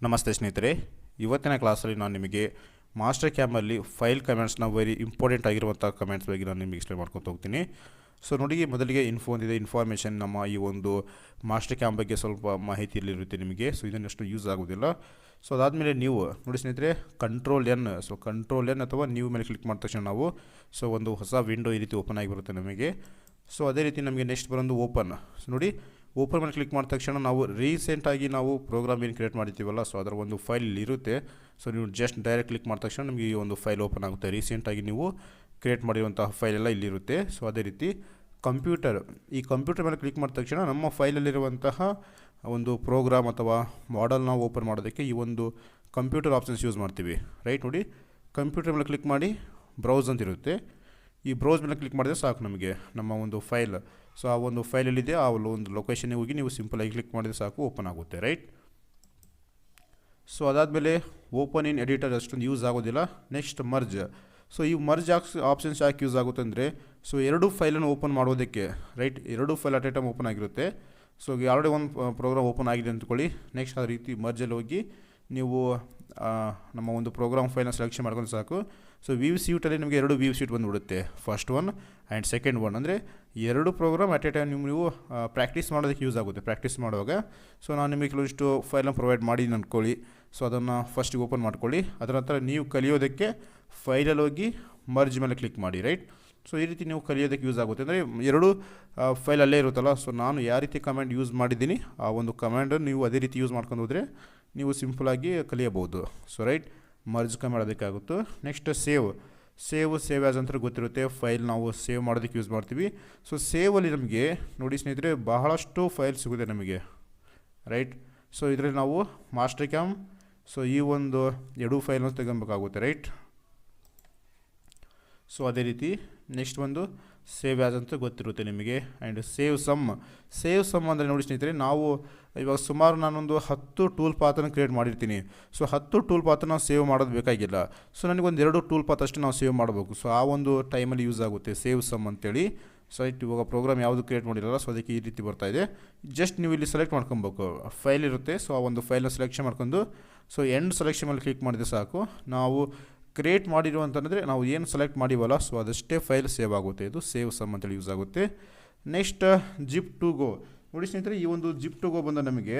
ನಮಸ್ತೆ ಸ್ನೇಹಿತರೆ, ಇವತ್ತಿನ ಕ್ಲಾಸಲ್ಲಿ ನಾನು ನಿಮಗೆ ಮಾಸ್ಟರ್ ಕ್ಯಾಮಲ್ಲಿ ಫೈಲ್ ಕಮೆಂಟ್ಸ್ನ ವೆರಿ ಇಂಪಾರ್ಟೆಂಟ್ ಆಗಿರುವಂಥ ಕಮೆಂಟ್ಸ್ ಬಗ್ಗೆ ನಾನು ನಿಮಗೆ ಎಕ್ಸ್ಪ್ಲೇನ್ ಮಾಡ್ಕೊತ ಹೋಗ್ತೀನಿ. ಸೊ ನೋಡಿ, ಮೊದಲಿಗೆ ಇನ್ಫಾರ್ಮೇಷನ್ ನಮ್ಮ ಈ ಒಂದು ಮಾಸ್ಟರ್ ಕ್ಯಾಮ್ ಬಗ್ಗೆ ಸ್ವಲ್ಪ ಮಾಹಿತಿಯಲ್ಲಿರುತ್ತೆ ನಿಮಗೆ. ಸೊ ಇದನ್ನಷ್ಟು ಯೂಸ್ ಆಗೋದಿಲ್ಲ. ಸೊ ಅದಾದಮೇಲೆ ನೀವು ನೋಡಿ ಸ್ನೇಹಿತರೆ, ಕಂಟ್ರೋಲ್ ಎನ್ ಅಥವಾ ನ್ಯೂ ಮೇಲೆ ಕ್ಲಿಕ್ ಮಾಡಿದ ತಕ್ಷಣ ನಾವು ಒಂದು ಹೊಸ ವಿಂಡೋ ಈ ರೀತಿ ಓಪನ್ ಆಗಿ ಬರುತ್ತೆ ನಮಗೆ. ಸೊ ಅದೇ ರೀತಿ ನಮಗೆ ನೆಕ್ಸ್ಟ್ ಬರೋದು ಓಪನ್. ಸೊ ನೋಡಿ, ಓಪನ್ ಮೇಲೆ ಕ್ಲಿಕ್ ಮಾಡಿದ ತಕ್ಷಣ ನಾವು ರೀಸೆಂಟಾಗಿ ನಾವು ಪ್ರೋಗ್ರಾಮ್ ಏನು ಕ್ರಿಯೇಟ್ ಮಾಡಿರ್ತೀವಲ್ಲ, ಸೊ ಅದರ ಒಂದು ಫೈಲ್ ಇರುತ್ತೆ. ಸೊ ನೀವು ಜಸ್ಟ್ ಡೈರೆಕ್ಟ್ ಕ್ಲಿಕ್ ಮಾಡಿದ ತಕ್ಷಣ ನಮಗೆ ಈ ಒಂದು ಫೈಲ್ ಓಪನ್ ಆಗುತ್ತೆ. ರೀಸೆಂಟಾಗಿ ನೀವು ಕ್ರಿಯೇಟ್ ಮಾಡಿರುವಂತಹ ಫೈಲ್ ಎಲ್ಲ ಇಲ್ಲಿರುತ್ತೆ. ಸೊ ಅದೇ ರೀತಿ ಈ ಕಂಪ್ಯೂಟರ್ ಮೇಲೆ ಕ್ಲಿಕ್ ಮಾಡಿದ ತಕ್ಷಣ ನಮ್ಮ ಫೈಲಲ್ಲಿರುವಂತಹ ಒಂದು ಪ್ರೋಗ್ರಾಮ್ ಅಥವಾ ಮಾಡೆಲ್ನ ಓಪನ್ ಮಾಡೋದಕ್ಕೆ ಈ ಒಂದು ಕಂಪ್ಯೂಟರ್ ಆಪ್ಷನ್ಸ್ ಯೂಸ್ ಮಾಡ್ತೀವಿ, ರೈಟ್. ನೋಡಿ, ಕಂಪ್ಯೂಟರ್ ಮೇಲೆ ಕ್ಲಿಕ್ ಮಾಡಿ ಬ್ರೌಸ್ ಅಂತ ಇರುತ್ತೆ. ಈ ಬ್ರೌಸ್ ಮೇಲೆ ಕ್ಲಿಕ್ ಮಾಡಿದ್ರೆ ಸಾಕು, ನಮಗೆ ನಮ್ಮ ಒಂದು ಫೈಲ್, ಸೊ ಆ ಒಂದು ಫೈಲಲ್ಲಿದೆ ಆ ಒಂದು ಲೊಕೇಶನ್ಗೆ ಹೋಗಿ ನೀವು ಸಿಂಪಲಾಗಿ ಕ್ಲಿಕ್ ಮಾಡಿದ್ರೆ ಸಾಕು, ಓಪನ್ ಆಗುತ್ತೆ, ರೈಟ್. ಸೊ ಅದಾದಮೇಲೆ ಓಪನ್ ಇನ್ ಎಡಿಟರ್ ಅಷ್ಟೊಂದು ಯೂಸ್ ಆಗೋದಿಲ್ಲ. Next merge. ಸೊ ಈ ಮರ್ಜ್ ಆಪ್ಷನ್ಸ್ ಯಾಕೆ ಯೂಸ್ ಆಗುತ್ತೆ ಅಂದರೆ, ಸೊ ಎರಡು ಫೈಲನ್ನು ಓಪನ್ ಮಾಡೋದಕ್ಕೆ, ರೈಟ್. ಎರಡು file at A time open ಆಗಿರುತ್ತೆ. ಸೊ ಆಲ್ರೆಡಿ ಒಂದು ಪ್ರೋಗ್ರಾಮ್ ಓಪನ್ ಆಗಿದೆ ಅಂದ್ಕೊಳ್ಳಿ. ನೆಕ್ಸ್ಟ್ ಆ ರೀತಿ ಮರ್ಜಲ್ಲಿ ಹೋಗಿ ನೀವು ನಮ್ಮ ಒಂದು ಪ್ರೋಗ್ರಾಮ್ ಫೈಲ್ನ ಸೆಲೆಕ್ಷನ್ ಮಾಡ್ಕೊಂಡು ಸಾಕು. ಸೊ ವ್ಯೂ ಸೀಟಲ್ಲಿ ನಿಮಗೆ ಎರಡು ವ್ಯೂ ಸೀಟ್ ಬಂದುಬಿಡುತ್ತೆ, first one and second one. ಅಂದರೆ ಎರಡು ಪ್ರೋಗ್ರಾಮ್ ಅಟ್ ಎ ಟೈಮ್ ನೀವು ಪ್ರಾಕ್ಟೀಸ್ ಮಾಡೋದಕ್ಕೆ ಯೂಸ್ ಆಗುತ್ತೆ. ಪ್ರಾಕ್ಟೀಸ್ ಮಾಡುವಾಗ ಸೊ ನಾನು ನಿಮಗೆ ಕೆಲವಷ್ಟು ಫೈಲ್ನ ಪ್ರೊವೈಡ್ ಮಾಡಿದ್ದೀನಿ ಅಂದ್ಕೊಳ್ಳಿ. ಸೊ ಅದನ್ನು ಫಸ್ಟಿಗೆ ಓಪನ್ ಮಾಡ್ಕೊಳ್ಳಿ. ಅದರ ನಂತರ ನೀವು ಕಲಿಯೋದಕ್ಕೆ ಫೈಲಲ್ಲಿ ಹೋಗಿ ಮರ್ಜ್ ಮೇಲೆ ಕ್ಲಿಕ್ ಮಾಡಿ, ರೈಟ್. ಸೊ ಈ ರೀತಿ ನೀವು ಕಲಿಯೋದಕ್ಕೆ ಯೂಸ್ ಆಗುತ್ತೆ. ಅಂದರೆ ಎರಡು ಫೈಲ್ ಅಲ್ಲೇ ಇರುತ್ತಲ್ಲ. ಸೊ ನಾನು ಯಾವ ರೀತಿ ಕಮಾಂಡ್ ಯೂಸ್ ಮಾಡಿದ್ದೀನಿ ಆ ಒಂದು ಕಮಾಂಡನ್ನು ನೀವು ಅದೇ ರೀತಿ ಯೂಸ್ ಮಾಡ್ಕೊಂಡು ಹೋದರೆ ನೀವು ಸಿಂಪಲಾಗಿ ಕಲಿಯಬಹುದು. ಸೊ ರೈಟ್, ಮರ್ಜ್ ಕಮಾಂಡ್ ಅದಕ್ಕಾಗುತ್ತೆ. ನೆಕ್ಸ್ಟ್ ಸೇವ್ ಆ್ಯಸ್ ಅಂತ ಗೊತ್ತಿರುತ್ತೆ. ಫೈಲ್ ನಾವು ಸೇವ್ ಮಾಡೋದಕ್ಕೆ ಯೂಸ್ ಮಾಡ್ತೀವಿ. ಸೊ ಸೇವಲ್ಲಿ ನಮಗೆ ನೋಡಿ ಸ್ನೇಹಿತರೆ, ಬಹಳಷ್ಟು ಫೈಲ್ ಸಿಗುತ್ತೆ ನಮಗೆ, ರೈಟ್. ಸೊ ಇದರಲ್ಲಿ ನಾವು ಮಾಸ್ಟರ್ ಕ್ಯಾಮ್, ಸೊ ಈ ಒಂದು ಎರಡು ಫೈಲ್ನ ತೆಗೊಬೇಕಾಗುತ್ತೆ, ರೈಟ್. ಸೊ ಅದೇ ರೀತಿ ನೆಕ್ಸ್ಟ್ ಒಂದು ಸೇವ್ ಆ್ಯಸ್ ಅಂತ ಗೊತ್ತಿರುತ್ತೆ ನಿಮಗೆ. ಆ್ಯಂಡ್ ಸೇವ್ ಸಮ್ ಅಂದರೆ ನೋಡಿ ಸ್ನೇಹಿತರೆ, ನಾವು ಇವಾಗ ಸುಮಾರು ನಾನೊಂದು 10 ಟೂಲ್ ಪಾತನ್ನು ಕ್ರಿಯೇಟ್ ಮಾಡಿರ್ತೀನಿ. ಸೊ 10 ಟೂಲ್ ಪಾತ್ ನಾವು ಸೇವ್ ಮಾಡೋದು ಬೇಕಾಗಿಲ್ಲ. ಸೊ ನನಗೊಂದು 2 ಟೂಲ್ ಪಾತ್ ಅಷ್ಟೇ ನಾವು ಸೇವ್ ಮಾಡಬೇಕು. ಸೊ ಆ ಒಂದು ಟೈಮಲ್ಲಿ ಯೂಸ್ ಆಗುತ್ತೆ ಸೇವ್ ಸಮ್ ಅಂತೇಳಿ. ಸೊ ಇವಾಗ ಪ್ರೋಗ್ರಾಮ್ ಯಾವುದು ಕ್ರಿಯೇಟ್ ಮಾಡಿರಲ್ಲ, ಸೊ ಅದಕ್ಕೆ ಈ ರೀತಿ ಬರ್ತಾ ಇದೆ. ಜಸ್ಟ್ ನೀವು ಇಲ್ಲಿ ಸೆಲೆಕ್ಟ್ ಮಾಡ್ಕೊಬೇಕು, ಫೈಲ್ ಇರುತ್ತೆ. ಸೊ ಆ ಒಂದು ಫೈಲ್ನ ಸೆಲೆಕ್ಷನ್ ಮಾಡ್ಕೊಂಡು ಸೊ ಎಂಡ್ ಸೆಲೆಕ್ಷನ್ ಮೇಲೆ ಕ್ಲಿಕ್ ಮಾಡಿದರೆ ಸಾಕು. ನಾವು ಕ್ರಿಯೇಟ್ ಮಾಡಿರುವಂತಂದರೆ ನಾವು ಏನು ಸೆಲೆಕ್ಟ್ ಮಾಡಿವಲ್ಲ, ಸೊ ಅದಷ್ಟೇ ಫೈಲ್ ಸೇವ್ ಆಗುತ್ತೆ. ಇದು ಸೇವ್ ಸಮ್ ಅಂತೇಳಿ ಯೂಸ್ ಆಗುತ್ತೆ. Next zip to go. ನೋಡಿ ಸ್ನೇಹಿತರೆ, ಈ ಒಂದು ಜಿಪ್ ಟು ಗೋ ಬಂದ ನಮಗೆ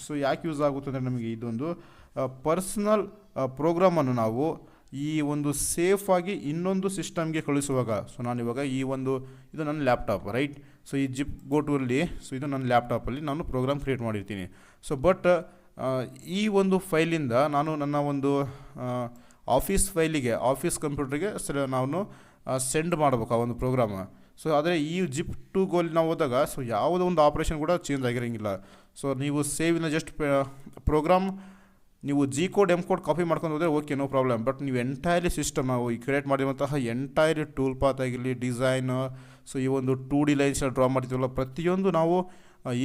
ಸೊ ಯಾಕೆ ಯೂಸ್ ಆಗುತ್ತೆ ಅಂದರೆ, ನಮಗೆ ಇದೊಂದು ಪರ್ಸನಲ್ ಪ್ರೋಗ್ರಾಮನ್ನು ನಾವು ಈ ಒಂದು ಸೇಫಾಗಿ ಇನ್ನೊಂದು ಸಿಸ್ಟಮ್ಗೆ ಕಳಿಸುವಾಗ, ಸೊ ನಾನಿವಾಗ ಇದು ನನ್ನ ಲ್ಯಾಪ್ಟಾಪ್, ರೈಟ್. ಸೊ ಈ ಜಿಪ್ ಗೋ ಟು ಅಲ್ಲಿ, ಸೊ ಇದು ನನ್ನ ಲ್ಯಾಪ್ಟಾಪಲ್ಲಿ ನಾನು ಪ್ರೋಗ್ರಾಮ್ ಕ್ರಿಯೇಟ್ ಮಾಡಿರ್ತೀನಿ. ಸೊ ಬಟ್ ಈ ಒಂದು ಫೈಲಿಂದ ನಾನು ನನ್ನ ಒಂದು ಆಫೀಸ್ ಕಂಪ್ಯೂಟರ್ಗೆ ನಾನು ಸೆಂಡ್ ಮಾಡಬೇಕು ಆ ಒಂದು ಪ್ರೋಗ್ರಾಮ್. ಸೊ ಆದರೆ ಈ ಜಿಪ್ ಟು ಗೋಲ್ ನಾವು ಹೋದಾಗ ಸೊ ಯಾವುದೋ ಒಂದು ಆಪ್ರೇಷನ್ ಕೂಡ ಚೇಂಜ್ ಆಗಿರೋಂಗಿಲ್ಲ. ಸೊ ನೀವು ಸೇವಿನ ಜಸ್ಟ್ ಪ್ರೋಗ್ರಾಮ್ ನೀವು G code M code copy ಮಾಡ್ಕೊಂಡು ಹೋದರೆ ಓಕೆ, ನೋ ಪ್ರಾಬ್ಲಮ್. ಬಟ್ ನೀವು ಎಂಟೈರ್ಲಿ ಸಿಸ್ಟಮ್ ನಾವು ಈ ಕ್ರಿಯೇಟ್ ಮಾಡಿರುವಂತಹ ಎಂಟೈರ್ ಟೂಲ್ ಪಾತ್ ಆಗಿರಲಿ, ಡಿಸೈನ್, ಸೊ ಈ ಒಂದು 2D ಲೈನ್ಸ್ ಡ್ರಾ ಮಾಡ್ತೀವಲ್ಲ, ಪ್ರತಿಯೊಂದು ನಾವು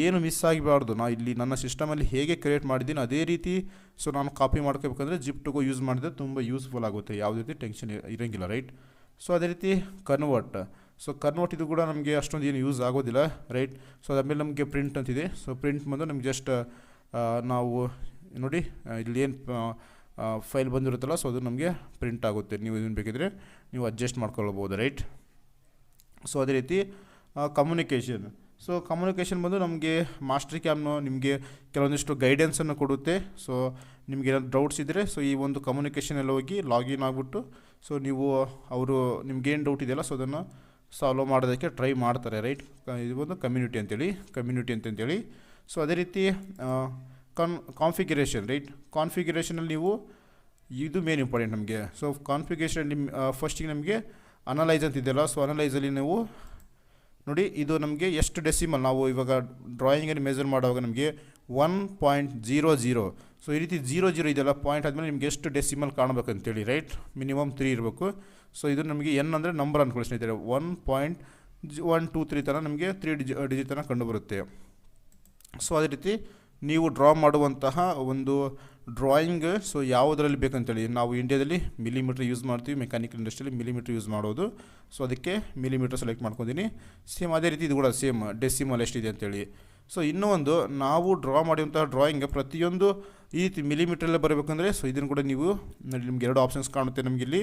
ಏನು ಮಿಸ್ ಆಗಿಬಾರ್ದು. ನಾನು ಇಲ್ಲಿ ನನ್ನ ಸಿಸ್ಟಮಲ್ಲಿ ಹೇಗೆ ಕ್ರಿಯೇಟ್ ಮಾಡಿದ್ದೀನಿ ಅದೇ ರೀತಿ ಸೊ ನಾನು ಕಾಪಿ ಮಾಡ್ಕೋಬೇಕಂದ್ರೆ ಜಿಪ್ ಟು ಗೋ ಯೂಸ್ ಮಾಡಿದ್ರೆ ತುಂಬ ಯೂಸ್ಫುಲ್ ಆಗುತ್ತೆ, ಯಾವುದೇ ರೀತಿ ಟೆನ್ಷನ್ ಇರೋಂಗಿಲ್ಲ, ರೈಟ್. ಸೊ ಅದೇ ರೀತಿ ಕನ್ವರ್ಟ್ ಇದು ಕೂಡ ನಮಗೆ ಅಷ್ಟೊಂದು ಏನು ಯೂಸ್ ಆಗೋದಿಲ್ಲ, ರೈಟ್. ಸೊ ಅದಾದಮೇಲೆ ನಮಗೆ ಪ್ರಿಂಟ್ ಅಂತಿದೆ. ಸೊ ಪ್ರಿಂಟ್ ಬಂದು ನಮ್ಗೆ ಜಸ್ಟ್ ನಾವು ನೋಡಿ ಇಲ್ಲಿ ಏನು ಫೈಲ್ ಬಂದಿರುತ್ತಲ್ಲ, ಸೊ ಅದು ನಮಗೆ ಪ್ರಿಂಟ್ ಆಗುತ್ತೆ. ನೀವು ಇದನ್ನು ಬೇಕಿದ್ರೆ ನೀವು ಅಡ್ಜಸ್ಟ್ ಮಾಡ್ಕೊಳ್ಬೋದು, ರೈಟ್. ಸೊ ಅದೇ ರೀತಿ ಕಮ್ಯುನಿಕೇಷನ್ ಬಂದು ನಮಗೆ ಮಾಸ್ಟರ್ ಕ್ಯಾಮ್ನು ನಿಮಗೆ ಕೆಲವೊಂದಿಷ್ಟು ಗೈಡೆನ್ಸನ್ನು ಕೊಡುತ್ತೆ. ಸೊ ನಿಮಗೆ ಏನಾದ್ರು ಡೌಟ್ಸ್ ಇದ್ದರೆ ಸೊ ಈ ಒಂದು ಕಮ್ಯುನಿಕೇಷನಲ್ಲಿ ಹೋಗಿ ಲಾಗಿನ್ ಆಗಿಬಿಟ್ಟು ಸೊ ನೀವು ಅವರು ನಿಮ್ಗೇನು ಡೌಟ್ ಇದೆಯಲ್ಲ ಸೊ ಅದನ್ನು ಸಾಲ್ವ್ ಮಾಡೋದಕ್ಕೆ ಟ್ರೈ ಮಾಡ್ತಾರೆ, ರೈಟ್. ಇದು ಒಂದು ಕಮ್ಯುನಿಟಿ ಅಂತೇಳಿ. ಸೊ ಅದೇ ರೀತಿ ಕಾನ್ಫಿಗರೇಷನ್, ರೈಟ್. ಕಾನ್ಫಿಗರೇಷನಲ್ಲಿ ನೀವು ಇದು ಮೇನ್ ಇಂಪಾರ್ಟೆಂಟ್ ನಮಗೆ. ಸೊ ಕಾನ್ಫಿಗರೇಷನ್ ಫಸ್ಟಿಗೆ ನಮಗೆ ಅನಲೈಸ್ ಅಂತಿದೆಯಲ್ಲ, ಸೊ ಅನಲೈಸಲ್ಲಿ ನೀವು ನೋಡಿ ಇದು ನಮಗೆ ಎಷ್ಟು ಡೆಸಿಮಲ್ ನಾವು ಇವಾಗ ಡ್ರಾಯಿಂಗಲ್ಲಿ ಮೆಜರ್ ಮಾಡುವಾಗ ನಮಗೆ 1.00. ಸೊ ಈ ರೀತಿ 00 ಇದೆಲ್ಲ ಪಾಯಿಂಟ್ ಆದಮೇಲೆ ನಿಮಗೆ ಎಷ್ಟು ಡೆಸಿಮಲ್ ಕಾಣಬೇಕಂತೇಳಿ, ರೈಟ್. ಮಿನಿಮಮ್ 3 ಇರಬೇಕು. ಸೊ ಇದು ನಮಗೆ ಎನ್ ಅಂದರೆ ನಂಬರ್ ಅಂದ್ಕೊಳ್ಳಿ ಸ್ನೇಹಿತರೆ. 1.123 ತನಕ ನಮಗೆ 3 ಡಿಜಿಟ್ ತನಕ ಕಂಡುಬರುತ್ತೆ. ಸೊ ಅದೇ ರೀತಿ ನೀವು ಡ್ರಾ ಮಾಡುವಂತಹ ಒಂದು ಡ್ರಾಯಿಂಗ್ ಸೊ ಯಾವುದರಲ್ಲಿ ಬೇಕಂತೇಳಿ, ನಾವು ಇಂಡಿಯಾದಲ್ಲಿ ಮಿಲಿಮೀಟ್ರ್ ಯೂಸ್ ಮಾಡ್ತೀವಿ, ಮೆಕ್ಯಾನಿಕಲ್ ಇಂಡಸ್ಟ್ರಿಯಲ್ಲಿ ಮಿಲಿಮೀಟ್ರ್ ಯೂಸ್ ಮಾಡೋದು. ಸೊ ಅದಕ್ಕೆ ಮಿಲಿಮೀಟ್ರ್ ಸೆಲೆಕ್ಟ್ ಮಾಡ್ಕೊಂಡಿನಿ. ಸೇಮ್ ಅದೇ ರೀತಿ ಇದು ಕೂಡ ಸೇಮ್ ಡೆಸಿಮಲ್ ಎಷ್ಟಿದೆ ಅಂತೇಳಿ. ಸೊ ಇನ್ನೂ ಒಂದು, ನಾವು ಡ್ರಾ ಮಾಡಿರುವಂಥ ಡ್ರಾಯಿಂಗ್ ಪ್ರತಿಯೊಂದು ಈ ರೀತಿ ಮಿಲಿಮೀಟ್ರಲ್ಲೇ ಬರಬೇಕಂದ್ರೆ ಸೊ ಇದನ್ನು ಕೂಡ ನೀವು ನೋಡಿ, ನಿಮ್ಗೆ ಎರಡು ಆಪ್ಷನ್ಸ್ ಕಾಣುತ್ತೆ ನಮಗೆ ಇಲ್ಲಿ,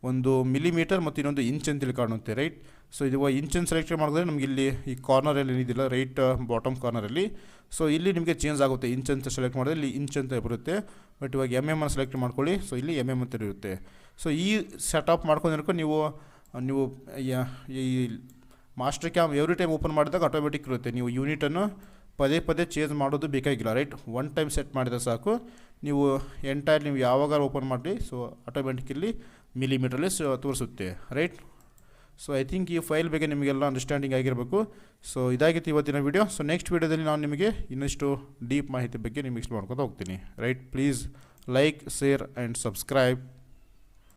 ಒಂದು ಮಿಲಿಮೀಟರ್ ಮತ್ತು ಇನ್ನೊಂದು ಇಂಚ್ ಅಂತೇಳಿ ಕಾಣುತ್ತೆ, ರೈಟ್. ಸೊ ಇದು ಇಂಚನ್ನು ಸೆಲೆಕ್ಟ್ ಮಾಡಿದ್ರೆ ನಮಗೆ ಇಲ್ಲಿ ಈ ಕಾರ್ನರಲ್ಲಿ ಏನಿದಿಲ್ಲ ರೈಟ್ ಬಾಟಮ್ ಕಾರ್ನರಲ್ಲಿ, ಸೊ ಇಲ್ಲಿ ನಿಮಗೆ ಚೇಂಜ್ ಆಗುತ್ತೆ. ಇಂಚ್ ಅಂತ ಸೆಲೆಕ್ಟ್ ಮಾಡಿದ್ರೆ ಇಲ್ಲಿ ಇಂಚ್ ಅಂತ ಬರುತ್ತೆ, ಬಟ್ ಇವಾಗ ಅನ್ನು ಸೆಲೆಕ್ಟ್ ಮಾಡ್ಕೊಳ್ಳಿ, ಸೊ ಇಲ್ಲಿ ಅಂತ ಇರುತ್ತೆ. ಸೊ ಈ ಸೆಟಪ್ ಮಾಡ್ಕೊಂಡಿರ್ಕೊ ನೀವು ಈ master cam every time open ಮಾಡಿದಾಗ ಆಟೋಮೆಟಿಕ್ ಇರುತ್ತೆ. ನೀವು ಯೂನಿಟನ್ನು ಪದೇ ಪದೇ ಚೇಂಜ್ ಮಾಡೋದು ಬೇಕಾಗಿಲ್ಲ, ರೈಟ್. ಒನ್ ಟೈಮ್ ಸೆಟ್ ಮಾಡಿದ್ರೆ ಸಾಕು, ನೀವು ಎಂಟೈರ್ ನೀವು ಯಾವಾಗ ಓಪನ್ ಮಾಡಿ ಸೊ ಆಟೋಮೆಟಿಕಲಿ ಮಿಲಿಮೀಟ್ರಲ್ಲಿ ತೋರಿಸುತ್ತೆ, ರೈಟ್. ಸೊ ಐ ಥಿಂಕ್ ಈ ಫೈಲ್ ಬಗ್ಗೆ ನಿಮಗೆಲ್ಲ ಅಂಡರ್ಸ್ಟ್ಯಾಂಡಿಂಗ್ ಆಗಿರಬೇಕು. ಸೊ ಇದಾಗಿತ್ತು ಇವತ್ತಿನ ವಿಡಿಯೋ. ಸೊ ನೆಕ್ಸ್ಟ್ ವಿಡಿಯೋದಲ್ಲಿ ನಾನು ನಿಮಗೆ ಇನ್ನಷ್ಟು ಡೀಪ್ ಮಾಹಿತಿ ಬಗ್ಗೆ ನಿಮಗೆ ಎಕ್ಸ್ಪ್ಲೇನ್ ಮಾಡ್ಕೊತಾ ಹೋಗ್ತೀನಿ, right. Please like, share and subscribe.